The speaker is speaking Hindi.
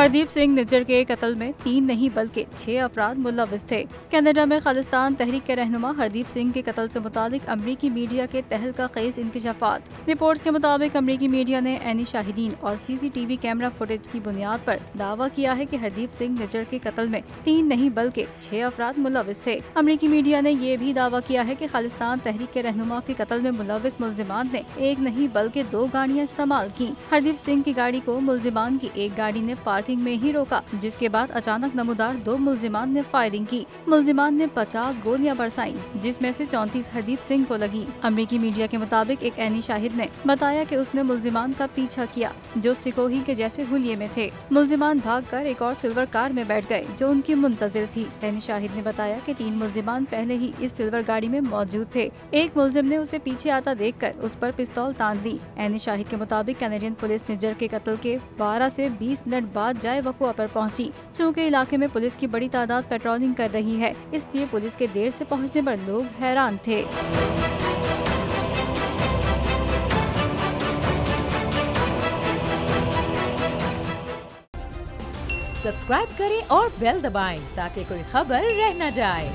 हरदीप सिंह निज्जर के कत्ल में 3 नहीं बल्कि 6 अफराद मुलविस थे। कनाडा में खालिस्तान तहरीक के रहनुमा हरदीप सिंह के कत्ल से मुतालिक अमरीकी मीडिया के तहलका खेज इंकशाफात। रिपोर्ट्स के मुताबिक अमरीकी मीडिया ने ऐनी शाहिदीन और CCTV कैमरा फुटेज की बुनियाद पर दावा किया है कि हरदीप सिंह निज्जर के कत्ल में 3 नहीं बल्कि 6 अफराद मुलविस थे। अमरीकी मीडिया ने ये भी दावा किया है कि खालिस्तान तहरीक के रहनुमा के कत्ल में मुलविस मुल्जिमान ने 1 नहीं बल्कि 2 गाड़ियाँ इस्तेमाल की। हरदीप सिंह की गाड़ी को मुल्जिमान की एक गाड़ी ने पार्किंग में ही रोका, जिसके बाद अचानक नमूदार 2 मुल्जिमान ने फायरिंग की। मुल्जिमान ने 50 गोलियां बरसाई, जिसमें से 34 हरदीप सिंह को लगी। अमरीकी मीडिया के मुताबिक एक ऐनी शाहिद ने बताया कि उसने मुल्जिमान का पीछा किया जो सिकोही के जैसे हुलिये में थे। मुल्जिमान भागकर एक और सिल्वर कार में बैठ गए जो उनकी मुंतजिर थी। ऐनी शाहिद ने बताया कि 3 मुल्जिमान पहले ही इस सिल्वर गाड़ी में मौजूद थे। एक मुल्जिम ने उसे पीछे आता देखकर उस पर पिस्तौल तान ली। ऐनी शाहिद के मुताबिक कैनेडियन पुलिस निज्जर के कत्ल के 12 से 20 मिनट बाद जाए वकुआ पर पहुंची। चूँकि इलाके में पुलिस की बड़ी तादाद पेट्रोलिंग कर रही है, इसलिए पुलिस के देर से पहुंचने पर लोग हैरान थे। सब्सक्राइब करें और बेल दबाएं ताकि कोई खबर रह न जाए।